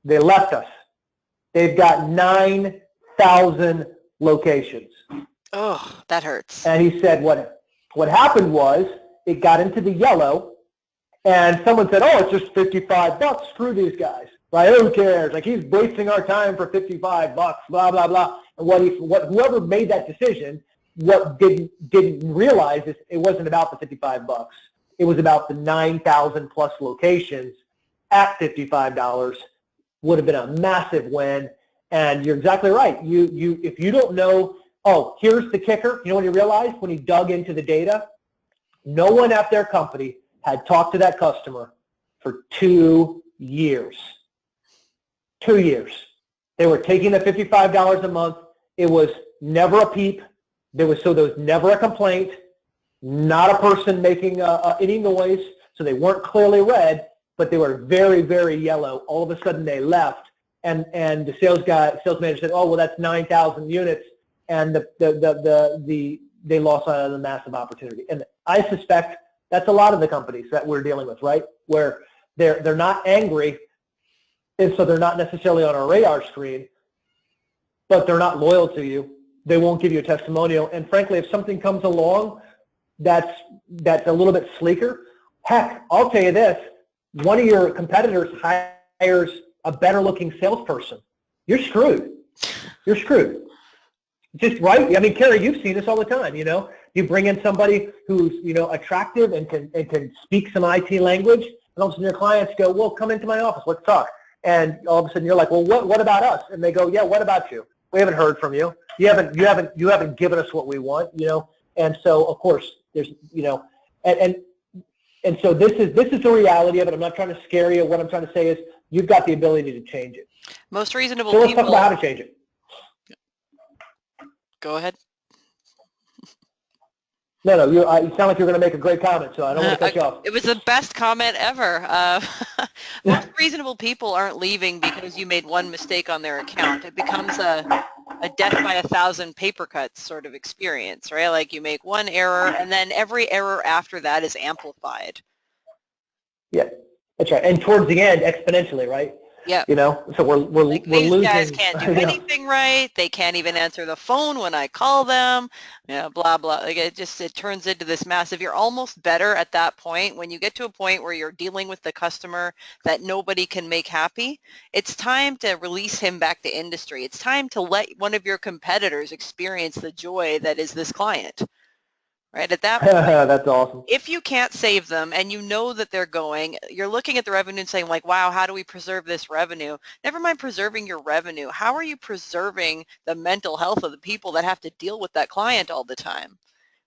They left us. They've got 9,000 locations. Oh, that hurts. And he said what happened was it got into the yellow, and someone said, oh, it's just $55. Screw these guys. Right? Who cares? Like, he's wasting our time for $55, blah, blah, blah. And whoever made that decision, what didn't realize is it wasn't about the $55. It was about the 9,000 plus locations at $55 would have been a massive win. And you're exactly right. If you don't know, oh, here's the kicker. You know what he realized when he dug into the data? No one at their company had talked to that customer for 2 years. 2 years. They were taking the $55 a month. It was never a peep. There was never a complaint, not a person making any noise, so they weren't clearly red, but they were very, very yellow. All of a sudden they left, and the sales manager said, oh, well, that's 9,000 units, and they lost out on a massive opportunity. And I suspect that's a lot of the companies that we're dealing with, right, where they're not angry, and so they're not necessarily on our radar screen, but they're not loyal to you. They won't give you a testimonial. And frankly, if something comes along that's a little bit sleeker, heck, I'll tell you this, one of your competitors hires a better looking salesperson. You're screwed. You're screwed. Just right. I mean, Carrie, you've seen this all the time, you know. You bring in somebody who's, you know, attractive and can speak some IT language, and all of a sudden your clients go, well, come into my office, let's talk. And all of a sudden you're like, well, what about us? And they go, yeah, what about you? We haven't heard from you. You haven't given us what we want, you know. And so of course there's, you know, and so this is the reality of it. I'm not trying to scare you. What I'm trying to say is you've got the ability to change it. Most reasonable so let's people. talk about how to change it. Go ahead. No, you sound like you're going to make a great comment, so I don't want to cut you off. It was the best comment ever. Most reasonable people aren't leaving because you made one mistake on their account. It becomes a death by 1,000 paper cuts sort of experience, right? Like you make one error, and then every error after that is amplified. Yeah, that's right. And towards the end, exponentially, right? Yeah. You know, so we're like losing. These guys can't do anything right. They can't even answer the phone when I call them. Yeah, blah blah. Like it turns into this massive. You're almost better at that point when you get to a point where you're dealing with the customer that nobody can make happy. It's time to release him back to industry. It's time to let one of your competitors experience the joy that is this client. Right at that point, that's awesome. If you can't save them and you know that they're going, you're looking at the revenue and saying like, wow, how do we preserve this revenue? Never mind preserving your revenue. How are you preserving the mental health of the people that have to deal with that client all the time?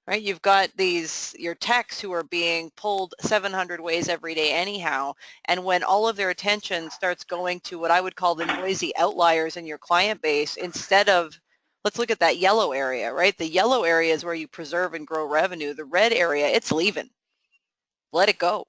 Right? You've got your techs who are being pulled 700 ways every day anyhow. And when all of their attention starts going to what I would call the noisy outliers in your client base, instead of, let's look at that yellow area, right? The yellow area is where you preserve and grow revenue. The red area, it's leaving. Let it go.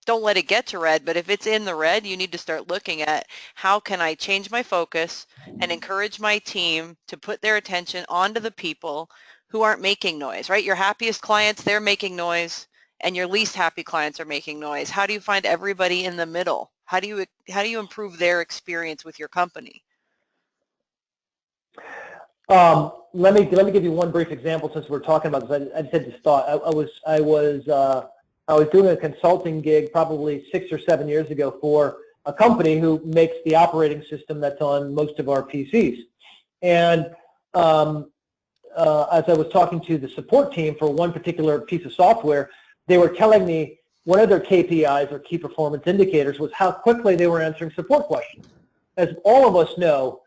Don't let it get to red, but if it's in the red, you need to start looking at how can I change my focus and encourage my team to put their attention onto the people who aren't making noise, right? Your happiest clients, they're making noise, and your least happy clients are making noise. How do you find everybody in the middle? How do you improve their experience with your company? Let me give you one brief example since we're talking about this. I just had this thought. I was doing a consulting gig probably 6 or 7 years ago for a company who makes the operating system that's on most of our PCs. And as I was talking to the support team for one particular piece of software, they were telling me one of their KPIs or key performance indicators was how quickly they were answering support questions. As all of us know,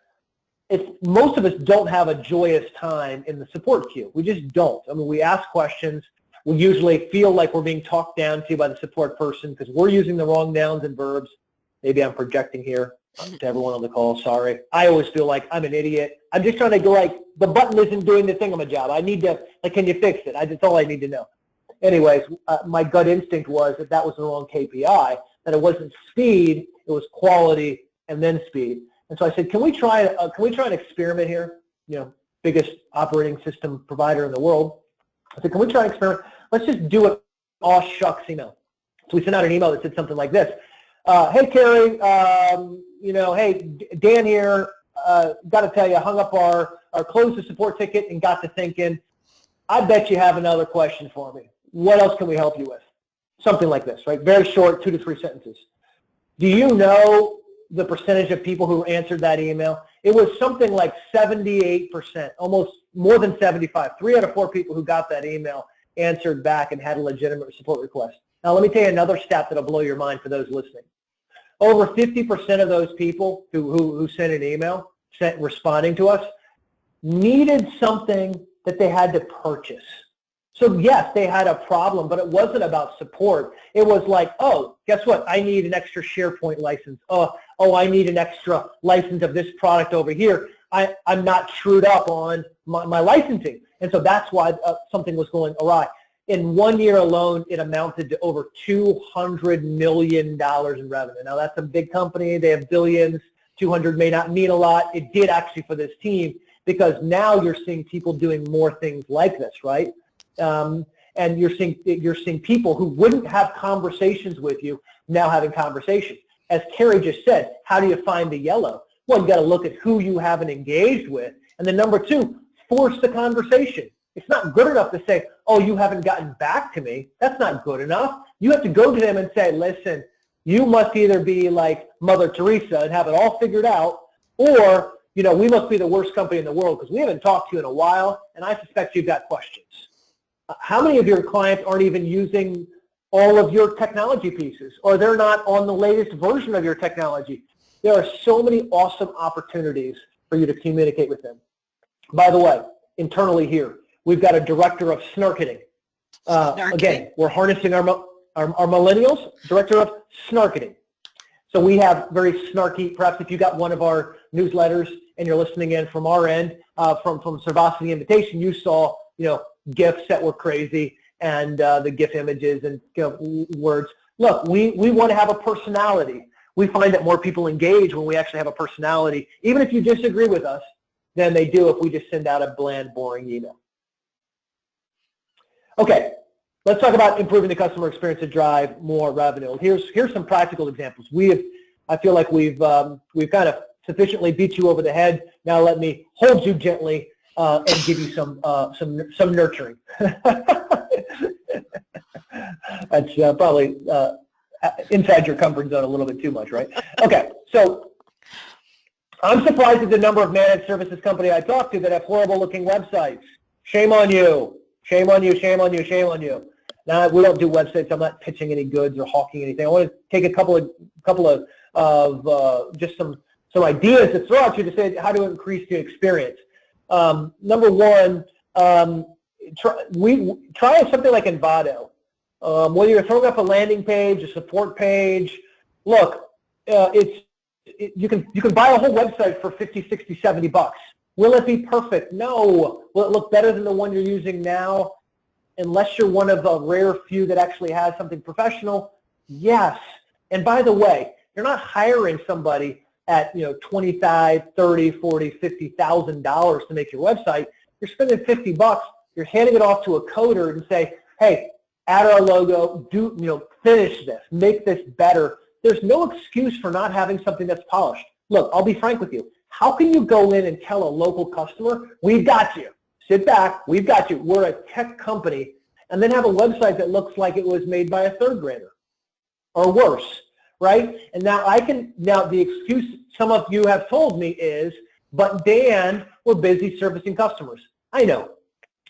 most of us don't have a joyous time in the support queue. We just don't. I mean, we ask questions. We usually feel like we're being talked down to by the support person because we're using the wrong nouns and verbs. Maybe I'm projecting here to everyone on the call. Sorry. I always feel like I'm an idiot. I'm just trying to go like, the button isn't doing the thingamajob. I need to, like, can you fix it? That's all I need to know. Anyways, my gut instinct was that was the wrong KPI, that it wasn't speed, it was quality and then speed. And so I said, can we try an experiment here? You know, biggest operating system provider in the world. I said, can we try an experiment? Let's just do it aw shucks email. So we sent out an email that said something like this. Hey, Carrie, hey, Dan here. Got to tell you, I hung up our close the support ticket and got to thinking, I bet you have another question for me. What else can we help you with? Something like this, right? Very short, 2 to 3 sentences. Do you know the percentage of people who answered that email? It was something like 78%, almost more than 75. 3 out of 4 people who got that email answered back and had a legitimate support request. Now, let me tell you another stat that'll blow your mind for those listening. Over 50% of those people who sent an email, responding to us, needed something that they had to purchase. So yes, they had a problem, but it wasn't about support. It was like, oh, guess what? I need an extra SharePoint license. Oh, I need an extra license of this product over here. I'm not screwed up on my licensing. And so that's why something was going awry. In 1 year alone, it amounted to over $200 million in revenue. Now, that's a big company. They have billions. 200 may not mean a lot. It did actually for this team, because now you're seeing people doing more things like this, right? And you're seeing people who wouldn't have conversations with you now having conversations. As Carrie just said, how do you find the yellow? Well, you got to look at who you haven't engaged with. And then number 2, force the conversation. It's not good enough to say, oh, you haven't gotten back to me. That's not good enough. You have to go to them and say, listen, you must either be like Mother Teresa and have it all figured out, or, we must be the worst company in the world because we haven't talked to you in a while, and I suspect you've got questions. How many of your clients aren't even using all of your technology pieces, or they're not on the latest version of your technology? There are so many awesome opportunities for you to communicate with them. By the way, internally here, we've got a director of snarketing. Again, we're harnessing our millennials, director of snarketing. So we have very snarky, perhaps if you got one of our newsletters and you're listening in from our end, from Servosity Invitation, you saw, GIFs that were crazy and the GIF images and words. Look, we want to have a personality. We find that more people engage when we actually have a personality, even if you disagree with us, than they do if we just send out a bland, boring email. Okay, let's talk about improving the customer experience to drive more revenue. Here's some practical examples. I feel like we've kind of sufficiently beat you over the head. Now let me hold you gently and give you some nurturing. That's probably inside your comfort zone a little bit too much, right? Okay, so I'm surprised at the number of managed services companies I talk to that have horrible looking websites. Shame on you. Shame on you, shame on you, shame on you. Now, we don't do websites. I'm not pitching any goods or hawking anything. I want to take a couple of just some ideas to throw at you to say how to increase the experience. Number 1, try something like Envato. Whether you're throwing up a landing page, a support page, look, you can buy a whole website for 50, 60, 70 bucks. Will it be perfect? No. Will it look better than the one you're using now? Unless you're one of a rare few that actually has something professional, yes. And by the way, you're not hiring somebody at $25, $30, $40, $50,000 to make your website. You're spending 50 bucks. You're handing it off to a coder and say, hey, add our logo, finish this, make this better. There's no excuse for not having something that's polished. Look, I'll be frank with you. How can you go in and tell a local customer, we've got you, sit back, we've got you, we're a tech company, and then have a website that looks like it was made by a 3rd grader or worse, right? And now the excuse some of you have told me is, but Dan, we're busy servicing customers. I know,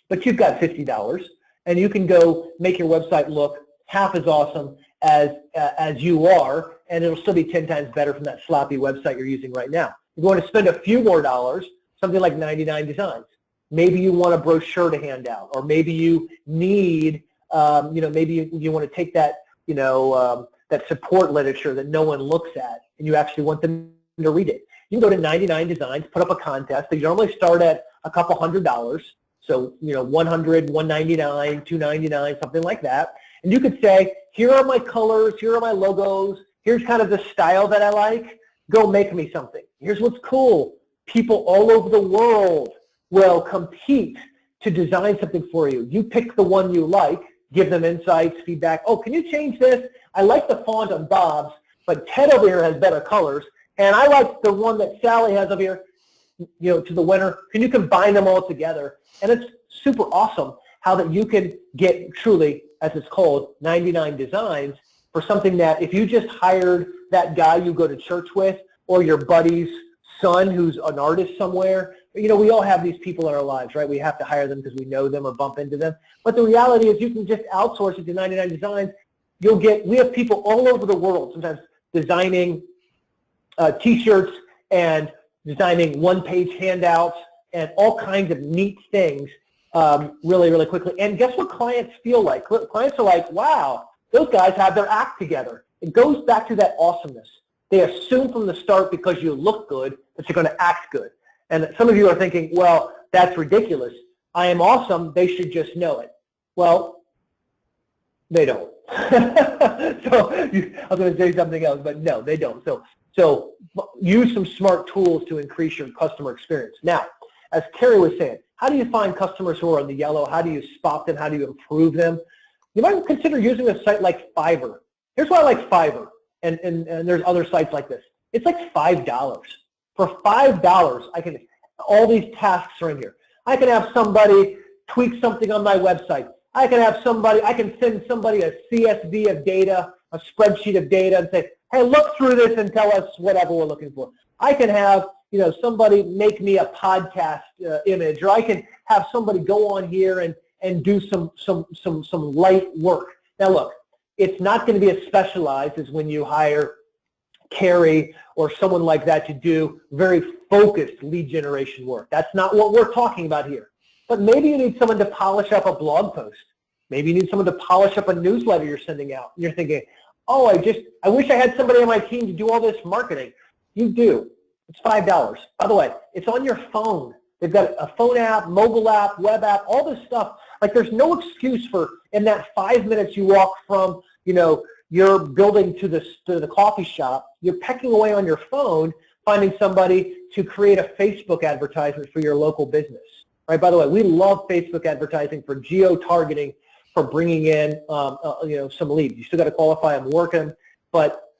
but you've got $50 and you can go make your website look half as awesome as you are, and it'll still be 10 times better from that sloppy website you're using right now. You're going to spend a few more dollars, something like 99 designs. Maybe you want a brochure to hand out, or maybe you need, maybe you want to take that, that support literature that no one looks at, and you actually want them to read it. You can go to 99 designs, put up a contest. They normally start at a couple $100, so 100, 199, 299, something like that. And you could say, here are my colors, here are my logos, here's kind of the style that I like. Go make me something. Here's what's cool. People all over the world will compete to design something for you. You pick the one you like, give them insights, feedback. Oh, can you change this? I like the font on Bob's, but Ted over here has better colors, and I like the one that Sally has over here, to the winner. Can you combine them all together? And it's super awesome how that you can get truly, as it's called, 99 designs for something that if you just hired that guy you go to church with or your buddy's son who's an artist somewhere, we all have these people in our lives, right? We have to hire them because we know them or bump into them. But the reality is you can just outsource it to 99 designs. We have people all over the world sometimes designing T-shirts and designing one-page handouts and all kinds of neat things really, really quickly. And guess what clients feel like? Clients are like, wow, those guys have their act together. It goes back to that awesomeness. They assume from the start because you look good that you're going to act good. And some of you are thinking, well, that's ridiculous. I am awesome. They should just know it. Well, they don't. I was going to say something else, but no, they don't. So use some smart tools to increase your customer experience. Now, as Carrie was saying, how do you find customers who are on the yellow? How do you spot them? How do you improve them? You might consider using a site like Fiverr. Here's why I like Fiverr, and there's other sites like this. It's like $5. For $5, I can, all these tasks are in here. I can have somebody tweak something on my website. I can send somebody a CSV of data, a spreadsheet of data, and say, hey, look through this and tell us whatever we're looking for. I can have, somebody make me a podcast image, or I can have somebody go on here and do some light work. Now look, it's not going to be as specialized as when you hire Carrie or someone like that to do very focused lead generation work. That's not what we're talking about here. But maybe you need someone to polish up a blog post. Maybe you need someone to polish up a newsletter you're sending out. You're thinking, oh, I wish I had somebody on my team to do all this marketing. You do. It's $5. By the way, it's on your phone. They've got a phone app, mobile app, web app, all this stuff. Like there's no excuse for in that 5 minutes you walk from, your building to the coffee shop, you're pecking away on your phone, finding somebody to create a Facebook advertisement for your local business. Right? By the way, we love Facebook advertising for geo-targeting, for bringing in, some leads. You still got to qualify them, work them, but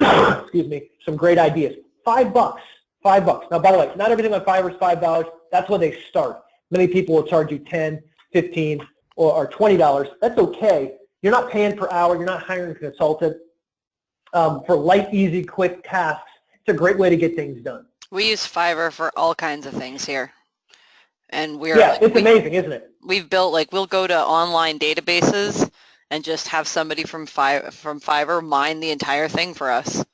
excuse me, some great ideas. $5. $5. Now, by the way, not everything on Fiverr is $5. That's when they start. Many people will charge you $10, $15, or $20. That's okay. You're not paying per hour. You're not hiring a consultant. For light, easy, quick tasks, it's a great way to get things done. We use Fiverr for all kinds of things here. And it's amazing, isn't it? We've built, we'll go to online databases and just have somebody from Fiverr mine the entire thing for us.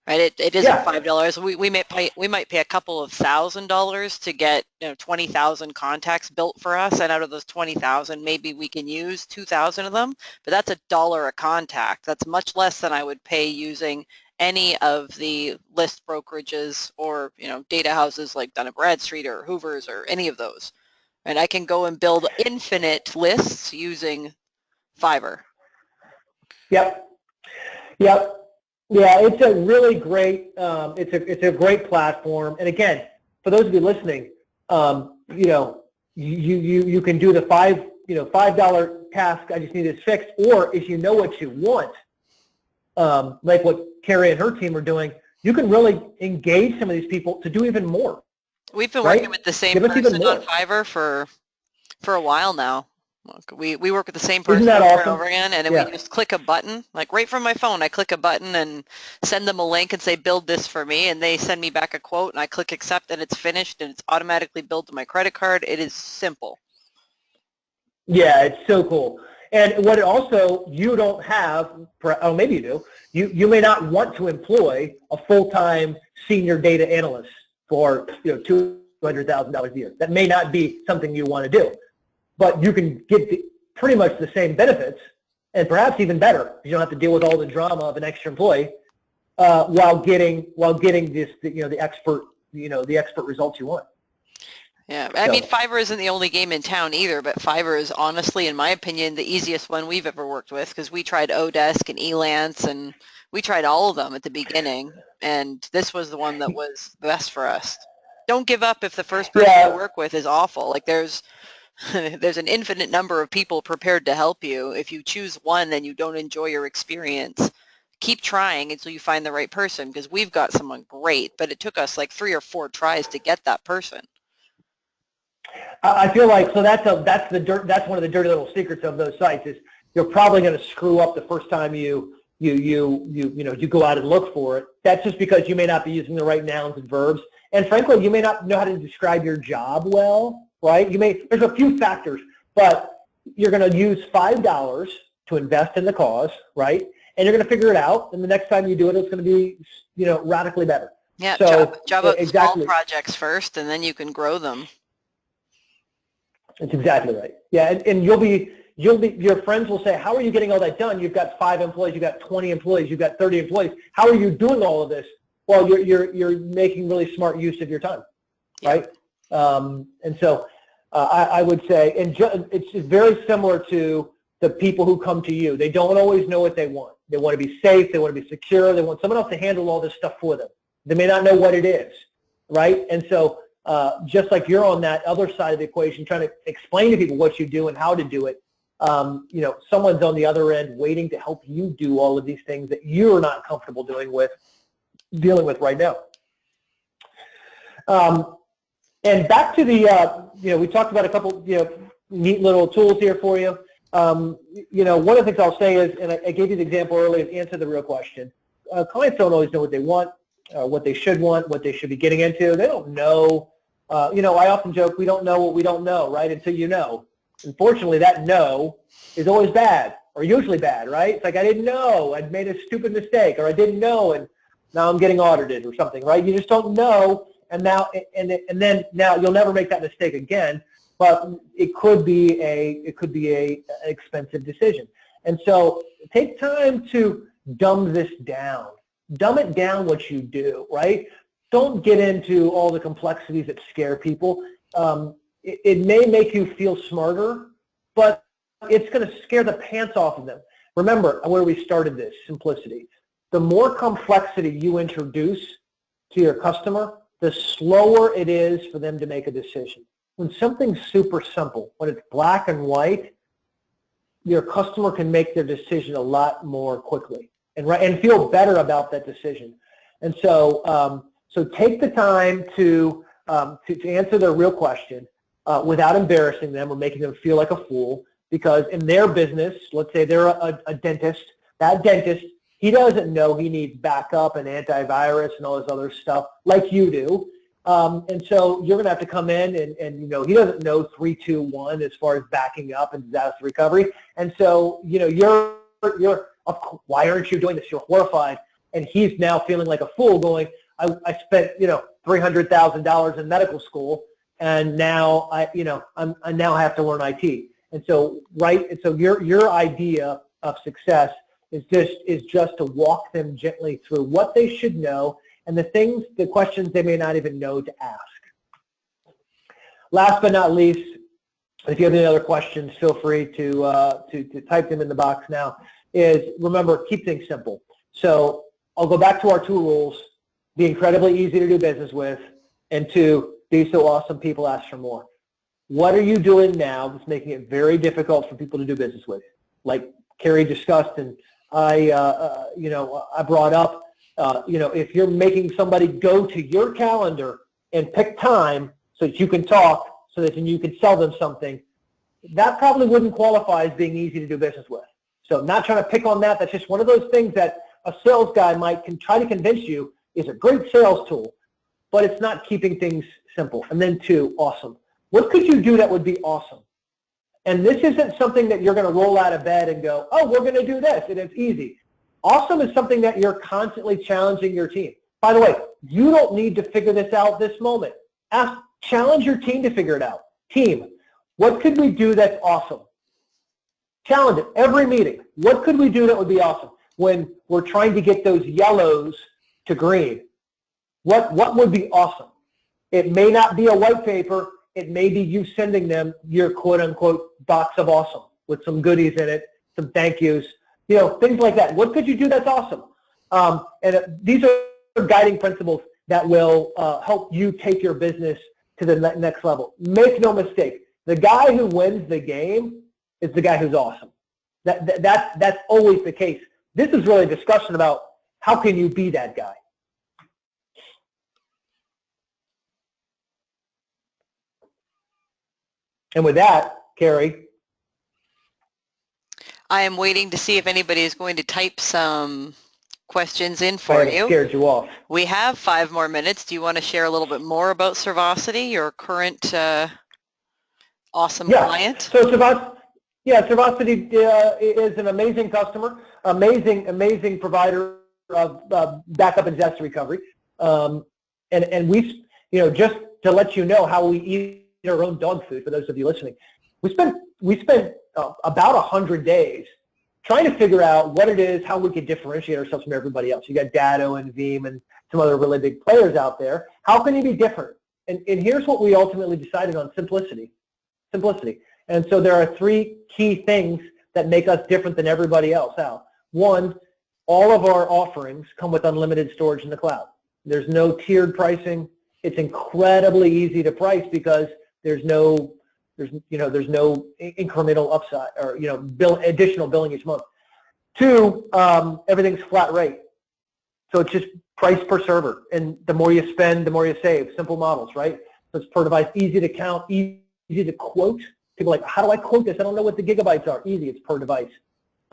Right? It isn't $5. We might pay a couple of $1,000s to get 20,000 contacts built for us, and out of those 20,000, maybe we can use 2,000 of them. But that's $1 a contact. That's much less than I would pay using any of the list brokerages or data houses like Dun & Bradstreet or Hoover's or any of those. And I can go and build infinite lists using Fiverr. Yep. Yeah, it's a really great, it's a great platform. And again, for those of you listening, you can do the $5 task. I just need this fixed. Or if you know what you want, like what Carrie and her team are doing, you can really engage some of these people to do even more. We've been working with the same person on Fiverr for a while now. We work with the same person over and over again, and then we just click a button, like right from my phone. I click a button and send them a link and say, build this for me, and they send me back a quote, and I click accept, and it's finished, and it's automatically billed to my credit card. It is simple. Yeah, it's so cool. And what also you don't have, oh, maybe you do, you may not want to employ a full-time senior data analyst for $200,000 a year. That may not be something you want to do. But you can get pretty much the same benefits, and perhaps even better. You don't have to deal with all the drama of an extra employee while getting this, the expert results you want. Yeah, I mean, Fiverr isn't the only game in town either, but Fiverr is honestly, in my opinion, the easiest one we've ever worked with, because we tried Odesk and Elance, and we tried all of them at the beginning, and this was the one that was best for us. Don't give up if the first person you work with is awful. Like there's There's an infinite number of people prepared to help you. If you choose one and you don't enjoy your experience, keep trying until you find the right person, because we've got someone great, but it took us like 3 or 4 tries to get that person. I feel like, so that's one of the dirty little secrets of those sites is you're probably going to screw up the first time you go out and look for it. That's just because you may not be using the right nouns and verbs. And frankly, you may not know how to describe your job well, right? There's a few factors, but you're going to use $5 to invest in the cause, right? And you're going to figure it out. And the next time you do it, it's going to be, radically better. Yeah, so, job out exactly. Small projects first, and then you can grow them. That's exactly right. Yeah, and your friends will say, how are you getting all that done? You've got 5 employees, you've got 20 employees, you've got 30 employees. How are you doing all of this? Well, you're making really smart use of your time, right? And so I would say, and it's very similar to the people who come to you. They don't always know what they want. They want to be safe. They want to be secure. They want someone else to handle all this stuff for them. They may not know what it is, right? And so just like you're on that other side of the equation, trying to explain to people what you do and how to do it, someone's on the other end waiting to help you do all of these things that you're not comfortable dealing with right now. And back to the, we talked about a couple, neat little tools here for you. One of the things I'll say is, and I gave you the example earlier, answer the real question. Clients don't always know what they want, what they should want, what they should be getting into. They don't know. I often joke, we don't know what we don't know, right, until you know. Unfortunately, that no is always bad, or usually bad, right? It's like, I didn't know, I'd made a stupid mistake, or I didn't know, and now I'm getting audited or something, right? You just don't know, and then you'll never make that mistake again. But it could be a expensive decision, and so take time to dumb this down. Dumb it down what you do, right? Don't get into all the complexities that scare people. It may make you feel smarter, but it's going to scare the pants off of them. Remember where we started this, simplicity. The more complexity you introduce to your customer, the slower it is for them to make a decision. When something's super simple, when it's black and white, your customer can make their decision a lot more quickly and feel better about that decision. And so, take the time to answer their real question without embarrassing them or making them feel like a fool. Because in their business, let's say they're a dentist, that dentist, he doesn't know he needs backup and antivirus and all this other stuff like you do. And so you're going to have to come in and he doesn't know 3, 2, 1 as far as backing up and disaster recovery. And so, you're why aren't you doing this? You're horrified. And he's now feeling like a fool going, I spent, $300,000 in medical school, and now I now have to learn IT. And so, right. And so your idea of success is just to walk them gently through what they should know and the questions they may not even know to ask. Last but not least, if you have any other questions, feel free to type them in the box now. Is remember, keep things simple. So I'll go back to our 2 rules: be incredibly easy to do business with, and 2, be so awesome people ask for more. What are you doing now that's making it very difficult for people to do business with? Like Carrie discussed, and I brought up, if you're making somebody go to your calendar and pick time so that you can talk, so that you can sell them something, that probably wouldn't qualify as being easy to do business with. So not trying to pick on that. That's just one of those things that a sales guy can try to convince you is a great sales tool, but it's not keeping things simple. And then 2, awesome. What could you do that would be awesome? And this isn't something that you're going to roll out of bed and go, oh, we're going to do this, and it's easy. Awesome is something that you're constantly challenging your team. By the way, you don't need to figure this out this moment. Challenge your team to figure it out. Team, what could we do that's awesome? Challenge it every meeting. What could we do that would be awesome? When we're trying to get those yellows to green, what would be awesome? It may not be a white paper. It may be you sending them your quote-unquote box of awesome with some goodies in it, some thank yous, things like that. What could you do that's awesome? And these are guiding principles that will help you take your business to the next level. Make no mistake, The guy who wins the game is the guy who's awesome. That's always the case. This is really a discussion about how can you be that guy. And with that, Carrie. I am waiting to see if anybody is going to type some questions in for you. I scared you off. We have 5 more minutes. Do you want to share a little bit more about Servosity, your current awesome client? So Servosity is an amazing customer, amazing provider of backup and disaster recovery. And we, just to let you know how we eat our own dog food, for those of you listening, we spent about 100 days trying to figure out what it is, how we could differentiate ourselves from everybody else. You got Datto and Veeam and some other really big players out there. How can you be different? And here's what we ultimately decided on: simplicity. And so there are 3 key things that make us different than everybody else. Now, 1, all of our offerings come with unlimited storage in the cloud. There's no tiered pricing. It's incredibly easy to price because there's no incremental upside or additional billing each month. 2, everything's flat rate, so it's just price per server, and the more you spend, the more you save. Simple models, right? So it's per device, easy to count, easy to quote. People are like, how do I quote this? I don't know what the gigabytes are. Easy, it's per device.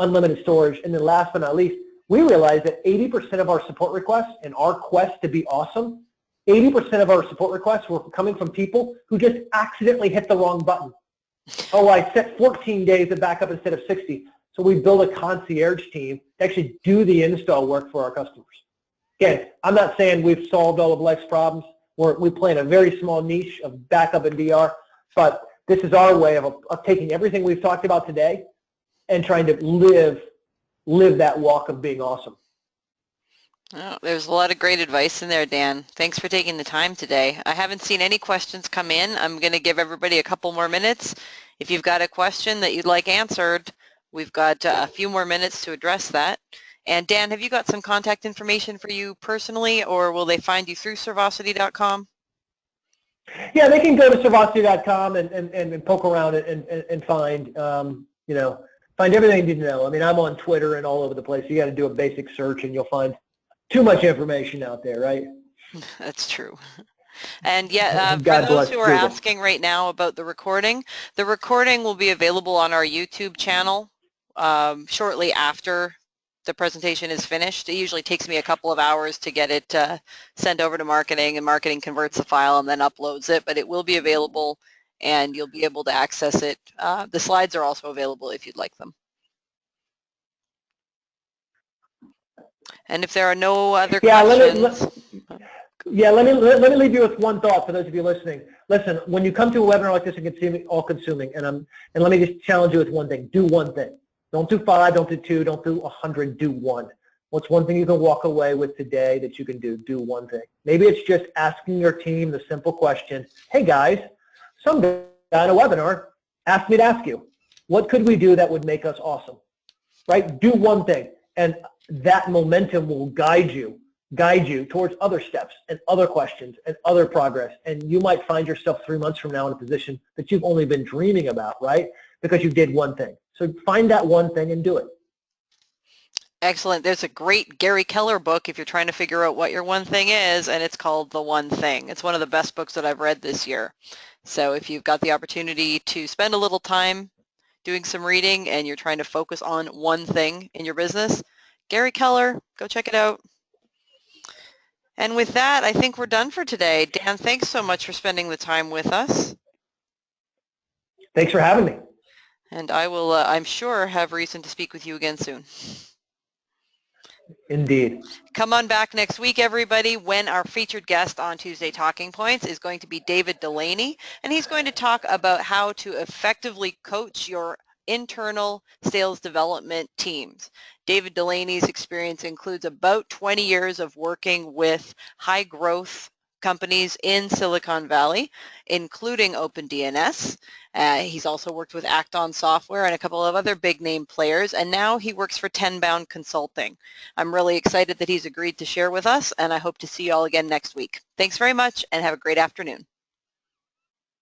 Unlimited storage, and then last but not least, we realized that 80% of our support requests in our quest to be awesome, 80% of our support requests were coming from people who just accidentally hit the wrong button. Oh, I set 14 days of backup instead of 60. So we built a concierge team to actually do the install work for our customers. Again, I'm not saying we've solved all of life's problems. We play in a very small niche of backup and DR, but this is our way of taking everything we've talked about today and trying to live that walk of being awesome. Oh, there's a lot of great advice in there, Dan. Thanks for taking the time today. I haven't seen any questions come in. I'm going to give everybody a couple more minutes. If you've got a question that you'd like answered, we've got a few more minutes to address that. And Dan, have you got some contact information for you personally, or will they find you through servosity.com? Yeah, they can go to servosity.com and poke around and find, find everything you need to know. I mean, I'm on Twitter and all over the place. You got to do a basic search and you'll find too much information out there, right? That's true. And yeah, for those who are asking right now about the recording will be available on our YouTube channel shortly after the presentation is finished. It usually takes me a couple of hours to get it sent over to marketing, and marketing converts the file and then uploads it, but it will be available and you'll be able to access it. The slides are also available if you'd like them. And if there are no other questions. Let me leave you with one thought for those of you listening. Listen, when you come to a webinar like this, it can seem all-consuming, and let me just challenge you with one thing. Do one thing. Don't do 5, don't do 2, don't do 100, do 1. What's one thing you can walk away with today that you can do? Do one thing. Maybe it's just asking your team the simple question, hey guys, some guy on a webinar asked me to ask you, what could we do that would make us awesome? Right? Do one thing, and that momentum will guide you towards other steps and other questions and other progress, and you might find yourself 3 months from now in a position that you've only been dreaming about, right? Because you did one thing. So find that one thing and do it. Excellent. There's a great Gary Keller book if you're trying to figure out what your one thing is, and it's called The One Thing. It's one of the best books that I've read this year. So if you've got the opportunity to spend a little time doing some reading and you're trying to focus on one thing in your business, Gary Keller, go check it out. And with that, I think we're done for today. Dan, thanks so much for spending the time with us. Thanks for having me. And I will, I'm sure, have reason to speak with you again soon. Indeed. Come on back next week, everybody, when our featured guest on Tuesday Talking Points is going to be David Delaney, and he's going to talk about how to effectively coach your internal sales development teams. David Delaney's experience includes about 20 years of working with high growth companies in Silicon Valley, including OpenDNS. He's also worked with Acton Software and a couple of other big name players, and now he works for Tenbound Consulting. I'm really excited that he's agreed to share with us, and I hope to see you all again next week. Thanks very much, and have a great afternoon.